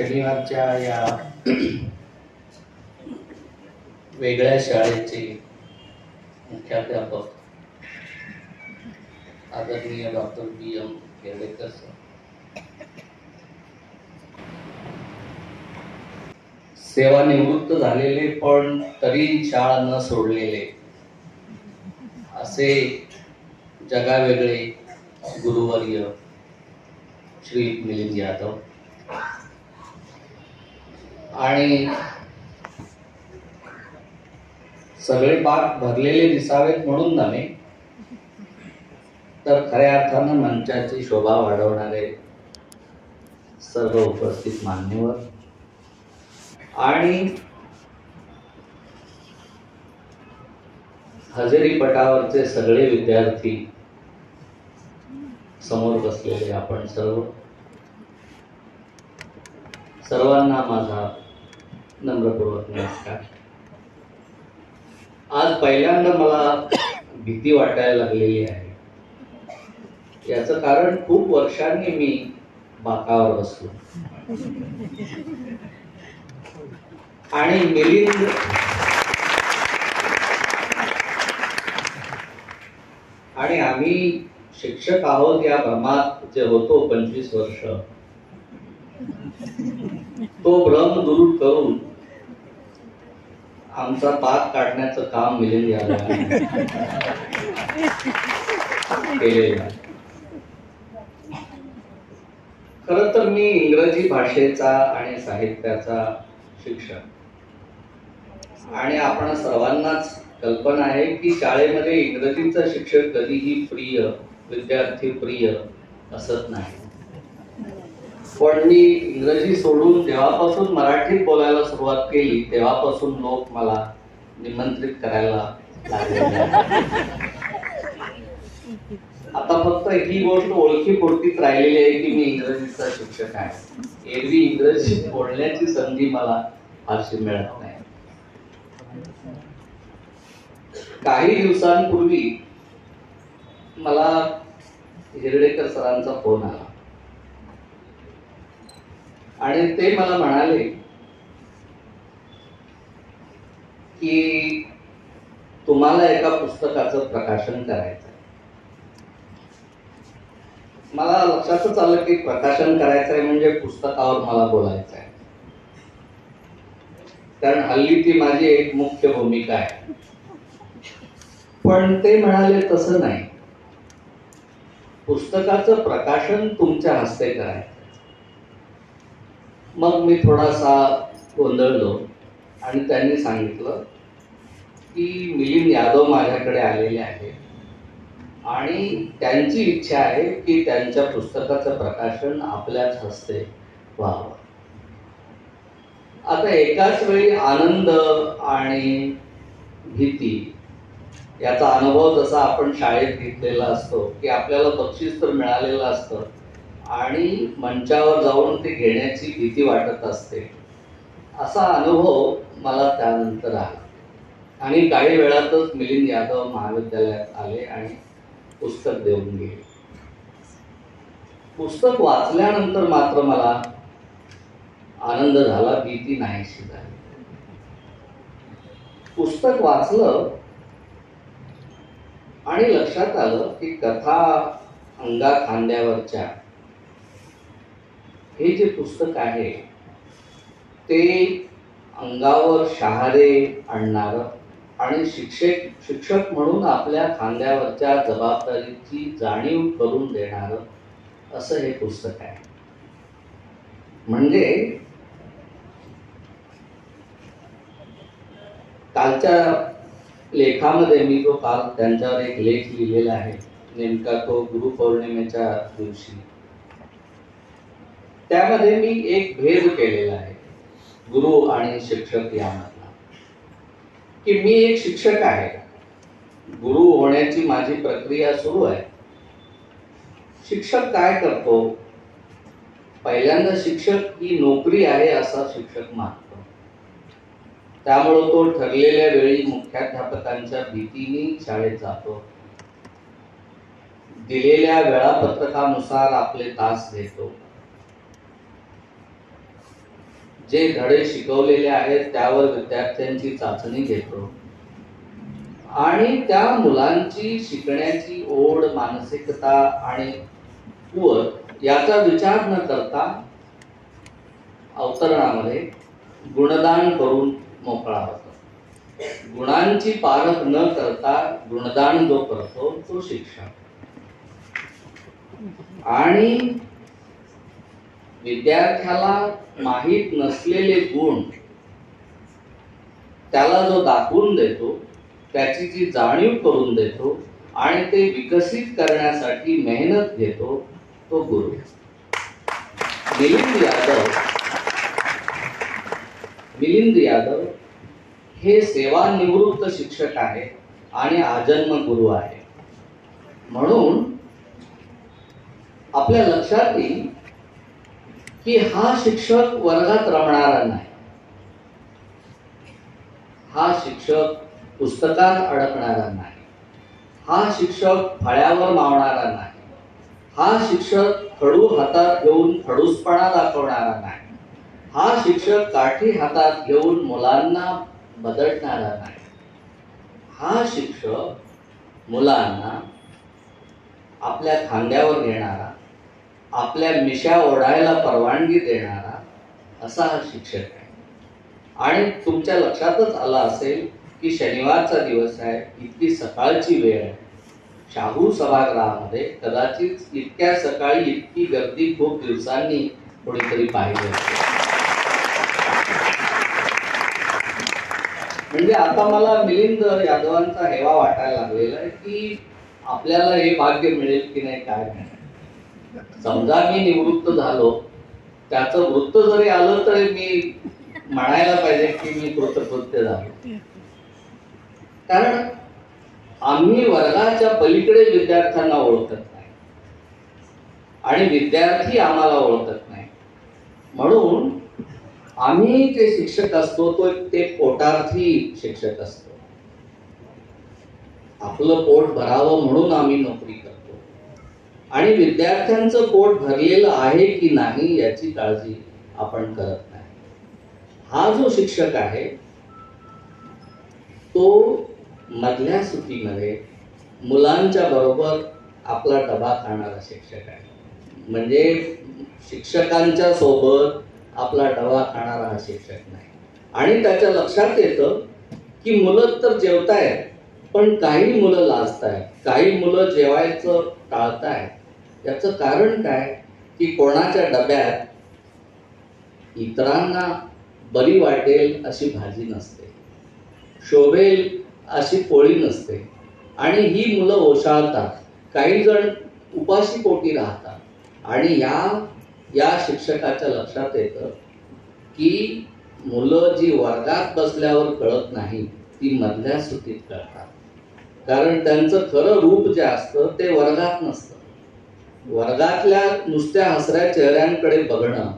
शनिवारच्या या वेगळ्या शाळेचे मुख्याध्यापक आदरणीय डॉक्टर B.M. केर्डेकर सर, सेवानिवृत्त झालेले पण तरी शाळा न सोडलेले असे जगावेगळे गुरुवर्य श्री मिलिंद यादव आणि सगळे बाग भरलेले दिसावेत म्हणून नव्हे तर खऱ्या अर्थानं मंचाची शोभा वाढवणारे सर्व उपस्थित मान्यवर आणि हजेरी पटावरचे सगळे विद्यार्थी, समोर बसलेले आपण सर्वांना माझा नम्रपूर्वक नमस्कार. आज पहिल्यांदा मला भीती वाटायला लागलेली आहे. याचं कारण खूप वर्षांनी मी बाकावर बसलो आणि मिलिंद आणि आम्ही शिक्षक आहोत या भ्रमात जे होतो 25 वर्ष, तो भ्रम दूर करून आमचा पाक काढण्याचं काम मिलिंद यादव केलेलं आहे. खरं तर मी इंग्रजी भाषेचा आणि साहित्याचा शिक्षक आणि आपण सर्वांनाच कल्पना आहे की शाळेमध्ये इंग्रजीचा शिक्षक कधीही प्रिय, विद्यार्थी प्रिय असत नाही. पण मी इंग्रजी सोडून जेव्हापासून मराठीत बोलायला सुरुवात केली तेव्हापासून लोक मला निमंत्रित करायला लागले. आता फक्त ही गोष्ट ओळखीपुरतीच राहिलेली आहे की मी इंग्रजीचा शिक्षक आहे. एरवी इंग्रजी बोलण्याची संधी मला फारशी मिळत नाही. काही दिवसांपूर्वी मला हिरडेकर सरांचा फोन आला आणि ते मला म्हणाले की तुम्हाला एका पुस्तकाचं प्रकाशन करायचं. मला लक्षातच आलं की प्रकाशन करायचं आहे म्हणजे पुस्तकावर मला बोलायचं आहे, कारण हल्ली ती माझी एक मुख्य भूमिका आहे. पण ते म्हणाले तसं नाही, पुस्तकाचं प्रकाशन तुमच्या हस्ते करायचं. मग मी थोडासा गोंधळलो आणि त्यांनी सांगितलं की मिलिंद यादव माझ्याकडे आलेले आहेत आणि त्यांची इच्छा आहे की त्यांच्या पुस्तकाचं प्रकाशन आपल्याच हस्ते व्हावं. आता एकाच वेळी आनंद आणि भीती याचा अनुभव जसा आपण शाळेत घेतलेला असतो की आपल्याला बक्षीस तर मिळालेलं असतं आणि मंचावर जाऊन ते घेण्याची भीती वाटत असते, असा अनुभव मला त्यानंतर आला. आणि काही वेळातच मिलिंद यादव महाविद्यालयात आले आणि पुस्तक देऊन गेले. पुस्तक वाचल्यानंतर मात्र मला आनंद झाला, भीती नाहीशी झाली. पुस्तक वाचलं आणि लक्षात आलं की कथा अंगा खांद्यावरच्या हे जे पुस्तक आहे ते अंगावर शहारे आणणारं आणि शिक्षक म्हणून आपल्या खांद्यावरच्या जबाबदारीची जाणीव करून देणारं असं हे पुस्तक आहे. म्हणजे कालच्या लेखामध्ये मी जो काल त्यांच्यावर एक लेख लिहिलेला आहे, नेमका तो गुरुपौर्णिमेच्या दिवशी, त्यामध्ये मी एक भेद केलेला आहे गुरु आणि शिक्षक यामधला, की मी एक शिक्षक आहे, गुरु होण्याची माझी प्रक्रिया सुरू आहे. शिक्षक काय करतो? पहिल्यांदा शिक्षक ही नोकरी आहे असा शिक्षक मानतो. त्यामुळे तो ठरलेल्या वेळी मुख्याध्यापकांच्या भीतीने शाळेत जातो, दिलेल्या वेळापत्रकानुसार आपले तास घेतो जे धडे शिकवलेले आहेत त्यावर विद्यार्थ्यांची चाचणी घेतो आणि त्या मुलांची शिकण्याची ओढ, मानसिकता आणि कुवत याचा विचार न करता अवतरणामध्ये गुणदान करून मोकळा होतो. गुणांची पारख न करता गुणदान जो करतो तो शिक्षक. आणि विद्यार्थ्याला माहीत नसलेले गुण त्याला जो दाखवून देतो, त्याची जी जाणीव करून देतो आणि ते विकसित करण्यासाठी मेहनत घेतो तो गुरु. मिलिंद यादव हे सेवानिवृत्त शिक्षक आहे आणि आजन्म गुरु आहे. म्हणून आपल्या लक्षात येईल की हा शिक्षक वर्गात रमणारा नाही, हा शिक्षक पुस्तकात अडकणारा नाही, हा शिक्षक फळ्यावर मावणारा नाही, हा शिक्षक खडू हातात घेऊन खडूसपणा दाखवणारा नाही, हा शिक्षक काठी हातात घेऊन मुलांना बदलणारा नाही. हा शिक्षक मुलांना आपल्या खांद्यावर घेणारा, आपल्या मिशा ओढायला परवानगी देणारा असा हा शिक्षक आहे. आणि तुमच्या लक्षातच आला असेल की शनिवारचा दिवस आहे, इतकी सकाळची वेळ आहे. शाहू सभागृहामध्ये कदाचित इतक्या सकाळी इतकी गर्दी खूप दिवसांनी कोणीतरी पाहिली असेल. म्हणजे आता मला मिलिंद यादवांचा हेवा वाटायला लागलेला आहे की आपल्याला हे भाग्य मिळेल की नाही काय नाही. समजा मी निवृत्त झालो, त्याचं वृत्त जरी आलं तरी मी म्हणायला पाहिजे की मी कृतकृत्य झालो. कारण आम्ही वर्गाच्या पलीकडे विद्यार्थ्यांना ओळखत नाही आणि विद्यार्थी आम्हाला ओळखत नाही. म्हणून आम्ही जे शिक्षक असतो ते पोटार्थी शिक्षक असतो. आपलं पोट भरावं म्हणून आम्ही नोकरी करतो आणि विद्यार्थ्यांचं पोट भरलेलं आहे की नाही याची काळजी आपण करत नाही. हा जो शिक्षक आहे तो मधल्या सुट्टीमध्ये मुलांच्या बरोबर आपला डबा खाणारा शिक्षक आहे. म्हणजे शिक्षकांच्या सोबत आपला डबा खाणारा हा शिक्षक नाही. आणि त्याच्या लक्षात येतं की मुलं तर जेवतायत, पण काही मुलं लाजतायत, काही मुलं जेवायचं टाळतायत. याचं कारण काय की कोणाच्या डब्यात इतरांना बरी वाटेल अशी भाजी नसते, शोभेल अशी पोळी नसते आणि ही मुलं ओशाळतात. काही जण उपाशी पोटी राहतात आणि या शिक्षकाच्या लक्षात येतं की मुलं जी वर्गात बसल्यावर कळत नाही ती मधल्या सुट्टीत कळतात. कारण त्यांचं खरं रूप जे असतं ते वर्गात नसतं. वर्गातल्या नुसत्या हसऱ्या चेहऱ्यांकडे बघणं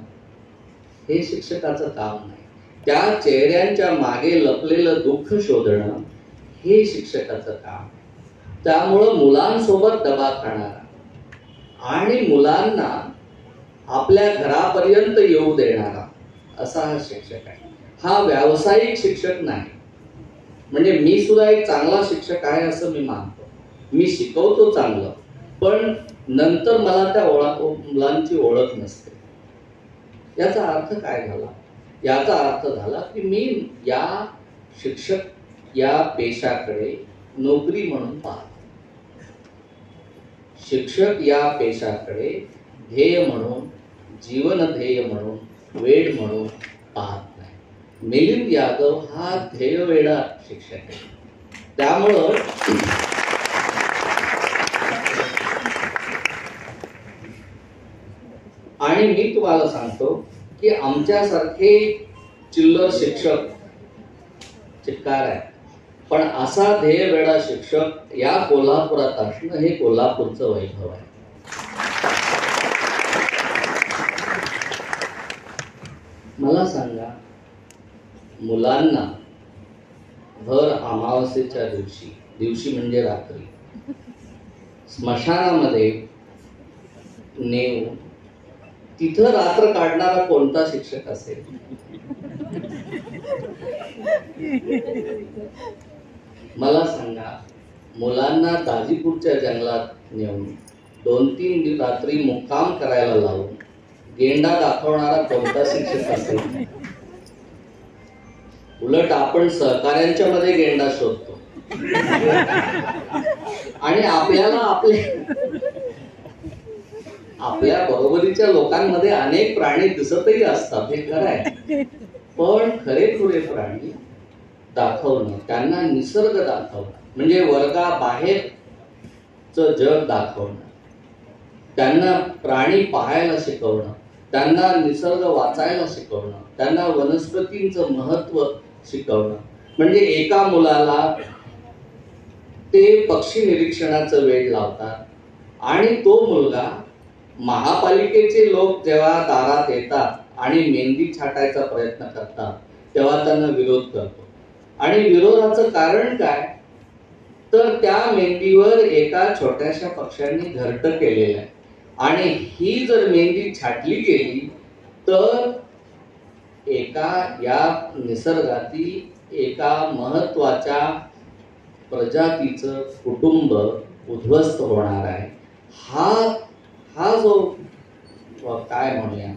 हे शिक्षकाचं काम नाही. त्या चेहऱ्यांच्या मागे लपलेलं दुःख शोधणं हे शिक्षकाचं काम. त्यामुळं मुलांसोबत डबा खाणारा आणि मुलांना आपल्या घरापर्यंत येऊ देणारा असा हा शिक्षक आहे. हा व्यावसायिक शिक्षक नाही. म्हणजे मी सुद्धा एक चांगला शिक्षक आहे असं मी मानतो. मी शिकवतो चांगलं, पण नंतर मला त्या मुलांची ओळख नसते. याचा अर्थ काय झाला? याचा अर्थ झाला की मी या शिक्षक या पेशाकडे नोकरी म्हणून पाहतो. शिक्षक या पेशाकडे ध्येय म्हणून, जीवन ध्येय म्हणून, वेड म्हणून पाहत नाही. मिलिंद यादव हा ध्येयवेडा शिक्षक आहे. त्यामुळं आणि मी तुम्हाला सांगतो की आमच्यासारखे चिल्लर शिक्षक चिक्कार आहे, पण असा ध्येयवेडा शिक्षक या कोल्हापुरात असणं हे कोल्हापूरचं वैभव आहे. मला सांगा, मुलांना भर अमावस्येच्या दिवशी म्हणजे रात्री स्मशानामध्ये नेऊन तिथं रात्र काढणारा कोणता शिक्षक असेल? मला सांगा, मुलांना दाजीपूरच्या जंगलात नेऊन 2-3 रात्री मुक्काम करायला लावून गेंडा दाखवणारा कोणता शिक्षक असेल? उलट आपण सहकार्यांच्या मध्ये गेंडा शोधतो आणि आपल्याला आपल्या बरोबरीच्या लोकांमध्ये अनेक प्राणी दिसतही असतात, हे खरं आहे. पण खरेखुरे प्राणी दाखवणं, त्यांना निसर्ग दाखवणं, म्हणजे वर्गाबाहेरचं जग दाखवणं, त्यांना प्राणी पाहायला शिकवणं, त्यांना निसर्ग वाचायला शिकवणं, त्यांना वनस्पतींचं महत्व शिकवणं. म्हणजे एका मुलाला ते पक्षी निरीक्षणाचं वेड लावतात आणि तो मुलगा महापालिकेचे लोक जेव्हा दारात येतात आणि मेंदी छाटायचा प्रयत्न करतात तेव्हा त्यांना विरोध करतो. आणि विरोधाचं कारण काय, तर त्या मेंदीवर एका छोट्याशा पक्ष्यांनी घरटं केलेलं आहे आणि ही जर मेंदी छाटली गेली तर या निसर्गातील एका महत्वाच्या प्रजातीचं कुटुंब उद्ध्वस्त होणार आहे. हा जो काय म्हणूया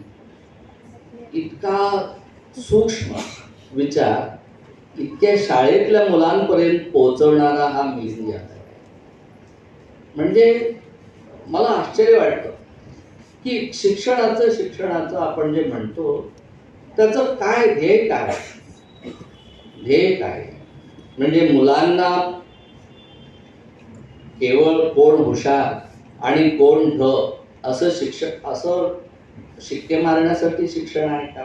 इतका सूक्ष्म विचार इतक्या शाळेतल्या मुलांपर्यंत पोहोचवणारा हा मिलिंद यादव आहे. म्हणजे मला आश्चर्य वाटतं की शिक्षणाचं आपण जे म्हणतो त्याचं काय ध्येय काय म्हणजे मुलांना केवळ कोण हुशार आणि कोण ढ असं शिक्के मारण्यासाठी शिक्षण आहे का?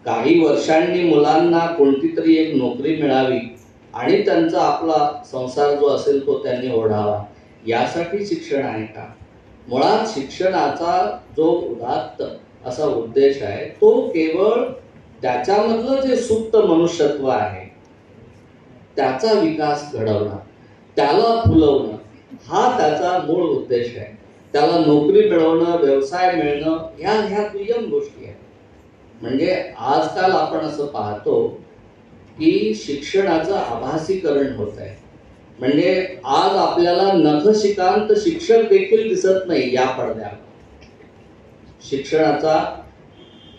काही वर्षांनी मुलांना कोणती तरी एक नोकरी मिळावी आणि त्यांचा आपला संसार जो असेल तो त्यांनी ओढावा यासाठी शिक्षण आहे का? मुळात शिक्षणाचा जो उदात्त असा उद्देश आहे तो केवळ त्याच्यामधलं जे सुप्त मनुष्यत्व आहे त्याचा विकास घडवणं, त्याला फुलवणं हा त्याचा मूळ उद्देश आहे. त्याला नोकरी मिळवणं, व्यवसाय मिळणं ह्या दुय्यम गोष्टी आहेत. म्हणजे आजकाल आपण असं पाहतो की शिक्षणाचं आभासीकरण होत आहे. म्हणजे आज आपल्याला नखशिकांत शिक्षक देखील दिसत नाही या पडद्यावर. शिक्षणाचा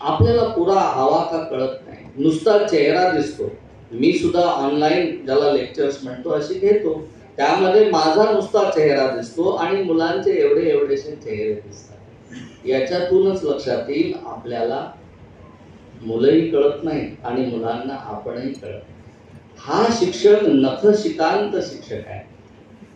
आपल्याला पुरा आवाका कळत नाही, नुसता चेहरा दिसतो. मी सुद्धा ऑनलाईन ज्याला लेक्चर्स म्हणतो अशी घेतो, त्यामध्ये माझा नुसता चेहरा दिसतो आणि मुलांचे एवढेसे चेहरे दिसतात. याच्यातूनच लक्षात येईल आपल्याला मुलंही कळत नाही आणि मुलांना आपणही कळत. हा शिक्षक नखशिकांत शिक्षक आहे.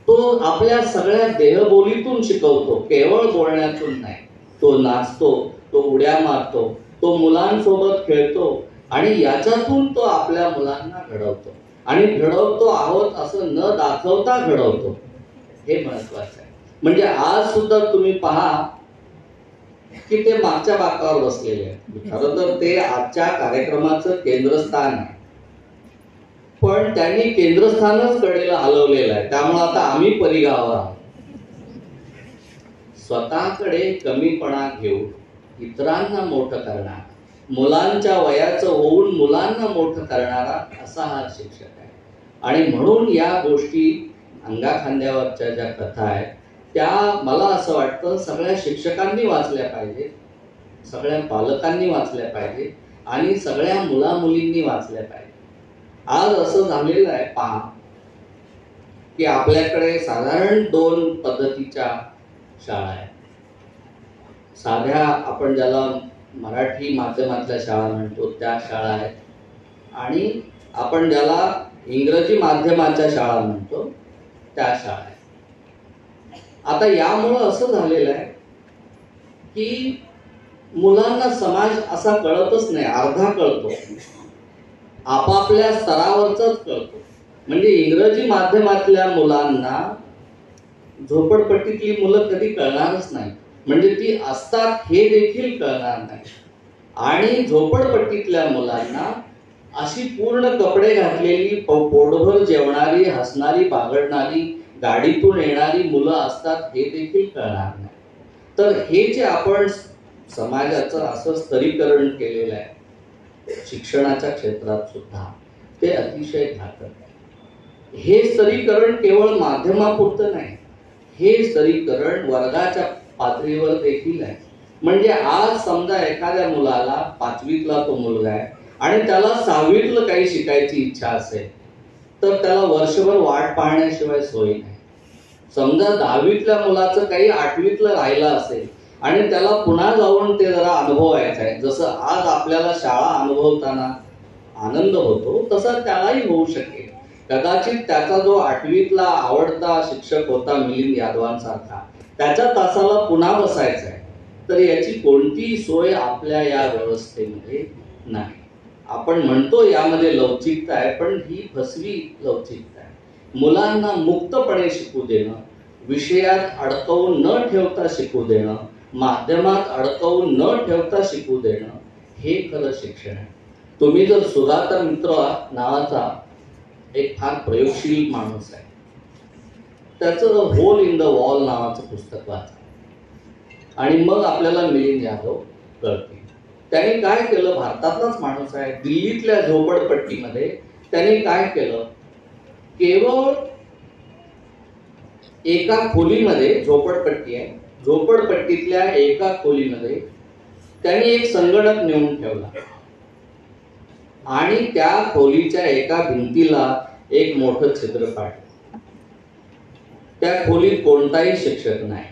तो आपल्या सगळ्या देहबोलीतून शिकवतो, केवळ बोलण्यातून नाही. तो नाचतो, तो उड्या मारतो, तो मुलांसोबत खेळतो आणि याच्यातून तो आपल्या मुलांना घडवतो आणि घडवतो आहोत असं न दाखवता घडवतो. हे महत्वाचं आहे. म्हणजे आज सुद्धा तुम्ही पहा की ते मागच्या बाकावर बसलेले आहेत. खरं तर ते आजच्या कार्यक्रमाचं केंद्रस्थान आहे, पण त्यांनी केंद्रस्थानच कडेला हलवलेलं आहे. त्यामुळे आता आम्ही परिघावर आहोत. स्वतःकडे कमीपणा घेऊन इतरांना मोठं करणारा, मुलांच्या वयाचं होऊन मुलांना मोठं करणारा असा हा शिक्षक आहे. आणि म्हणून या गोष्टी अंगाखांद्यावरच्या ज्या कथा आहेत त्या मला असं वाटतं सगळ्या शिक्षकांनी वाचल्या पाहिजे, सगळ्या पालकांनी वाचल्या पाहिजे आणि सगळ्या मुलामुलींनी वाचल्या पाहिजे. आज असं झालेलं आहे पहा की आपल्याकडे साधारण 2 पद्धतीच्या शाळा आहेत. साध्या आपण ज्याला मराठी माध्यमातल्या शाळा म्हणतो त्या शाळा आहेत आणि आपण ज्याला इंग्रजी माध्यमाच्या शाळा म्हणतो त्या शाळा आहेत. आता यामुळं असं झालेलं आहे की मुलांना समाज असा कळतच नाही, अर्धा कळतो, आपापल्या स्तरावरचाच कळतो. म्हणजे इंग्रजी माध्यमातल्या मुलांना झोपडपट्टीतली मुलं कधी कळणारच नाही, म्हणजे ती असतात हे देखील कळणार नाही. आणि झोपडपट्टीतल्या मुलांना अशी पूर्ण कपडे घातलेली, पोटभर जेवणारी, हसणारी, बागडणारी, गाडीतून येणारी मुलं असतात हे देखील कळणार नाही. तर हे जे आपण समाजाचं असं स्तरीकरण केलेलं आहे शिक्षणाच्या क्षेत्रात सुद्धा, ते अतिशय घातक आहे. हे स्तरीकरण केवळ माध्यमापुरतं नाही, हे स्तरीकरण वर्गाच्या पातळीवर देखील आहे. म्हणजे आज समजा एखाद्या मुलाला 5वीतला तो मुलगा आहे आणि त्याला 6वीतलं काही शिकायची इच्छा असेल तर त्याला वर्षभर वाट पाहण्याशिवाय सोय नाही. समजा 10वीतल्या मुलाचं काही 8वीतलं राहिलं असेल आणि त्याला पुन्हा जाऊन ते जरा अनुभवायचं आहे, जसं आज आपल्याला शाळा अनुभवताना आनंद होतो तसा त्यालाही होऊ शकेल. कदाचित त्याचा जो 8वीतला आवडता शिक्षक होता मिलिंद यादवांसारखा, त्याच्या तासाला पुन्हा बसायचं आहे, तर याची कोणतीही सोय आपल्या या व्यवस्थेमध्ये नाही. आपण म्हणतो यामध्ये लवचिकता आहे, पण ही फसवी लवचिकता आहे. मुलांना मुक्तपणे शिकू देणं, विषयात अडकवून न ठेवता शिकू देणं, माध्यमात अडकवून न ठेवता शिकू देणं, हे खरं शिक्षण आहे. तुम्ही जर सुजाता मित्र नावाचा एक फार प्रयोगशील माणूस आहे, त्याचं होल इन द वॉल नावाचं पुस्तक वाचा आणि मग आपल्याला मिलिंद यादव कळतील. त्याने काय केलं, भारतातलाच माणूस आहे, दिल्लीतल्या झोपडपट्टीमध्ये त्याने काय केलं, केवळ एका खोलीमध्ये, झोपडपट्टी आहे, झोपडपट्टीतल्या एका खोलीमध्ये त्याने एक संगणक नेऊन ठेवला आणि त्या खोलीच्या एका भिंतीला एक मोठं छिद्र पाडलं. त्या खोलीत कोणताही शिक्षक नाही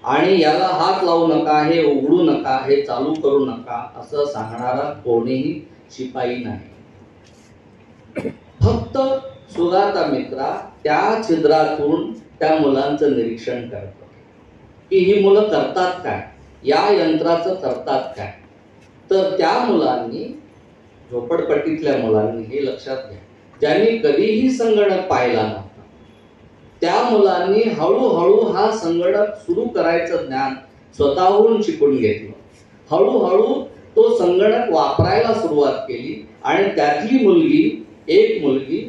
आणि याला हात लावू नका, हे उघडू नका, हे चालू करू नका असं सांगणारा कोणीही शिपाई नाही. फक्त सुजाता मित्रा त्या छिद्रातून त्या मुलांचं निरीक्षण करतो की ही मुलं करतात काय, या यंत्राचं करतात काय. तर त्या मुलांनी, झोपडपट्टीतल्या मुलांनी, हे लक्षात घ्या, ज्यांनी कधीही संगणक पाहिला नव्हता, त्या मुलांनी हळूहळू हा संगणक सुरू करायचं ज्ञान स्वतःहून शिकून घेतलं. हळूहळू तो संगणक वापरायला सुरुवात केली आणि त्यातली मुलगी, एक मुलगी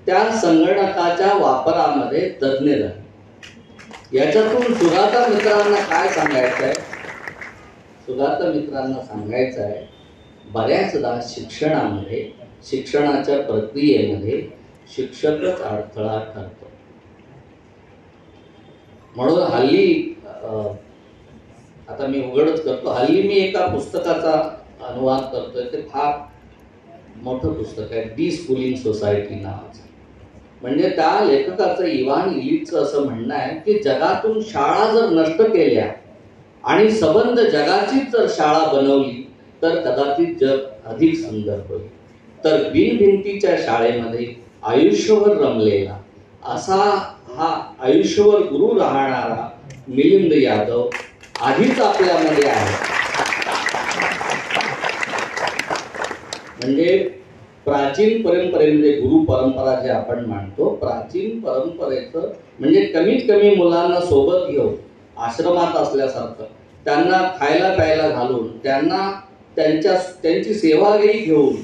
त्या संगणकाच्या वापरामध्ये तज्ञ झाली. याच्यातून सुजाता मित्रांना काय सांगायचं आहे, सुजाता मित्रांना सांगायचं आहे, बऱ्याचदा शिक्षणामध्ये, शिक्षणाच्या प्रक्रियेमध्ये शिक्षकच अडथळा ठरतो. म्हणून हल्ली, आता मी उघडच करतो, हल्ली मी एका पुस्तकाचा अनुवाद करतोय, ते फार मोठं पुस्तक आहे, डी स्कूलिंग सोसायटी नावाचं. म्हणजे त्या लेखकाचं, इव्हान इलिचचं असं म्हणणं आहे की जगातून शाळा जर नष्ट केल्या आणि सबंध जगाचीच जर शाळा बनवली तर कदाचित जग अधिक सुंदर होईल. तर बिनभिंतीच्या शाळेमध्ये आयुष्यभर रमलेला असा हा आयुष्यभर गुरु राहणारा मिलिंद यादव आधीच आपल्यामध्ये आहे. म्हणजे प्राचीन परंपरेमध्ये, गुरु परंपरा जे आपण मानतो, प्राचीन परंपरेचं म्हणजे कमीत कमी मुलांना सोबत घेऊन आश्रमात असल्यासारखं त्यांना खायला प्यायला घालून, त्यांना त्यांची सेवाही घेऊन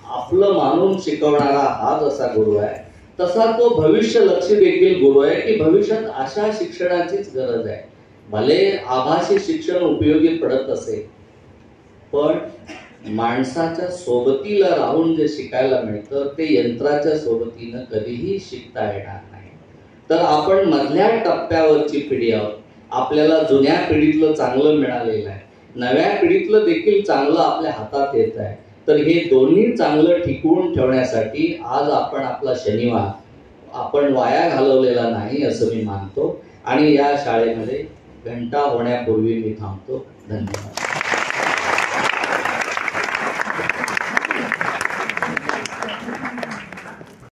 आपलं मानून शिकवणारा हा जसा गुरु आहे, तसा तो भविष्यलक्षी देखील गुरु आहे की भविष्यात अशा शिक्षणाचीच गरज आहे. भले आभासी शिक्षण उपयोगी पडत असेल, पण माणसाच्या सोबतीला राहून जे शिकायला मिळतं ते यंत्राच्या सोबतीनं कधीही शिकता येणार नाही. तर आपण मधल्या टप्प्यावरची पिढी आहोत. आपल्याला जुन्या पिढीतलं चांगलं मिळालेलं आहे, नव्या पिढीतलं देखील चांगलं आपल्या हातात येत आहे. तर हे दोन्ही चांगलं टिकवून ठेवण्यासाठी आज आपण आपला शनिवार आपण वाया घालवलेला नाही असं मी मानतो आणि या शाळेमध्ये घंटा होण्यापूर्वी मी थांबतो. धन्यवाद.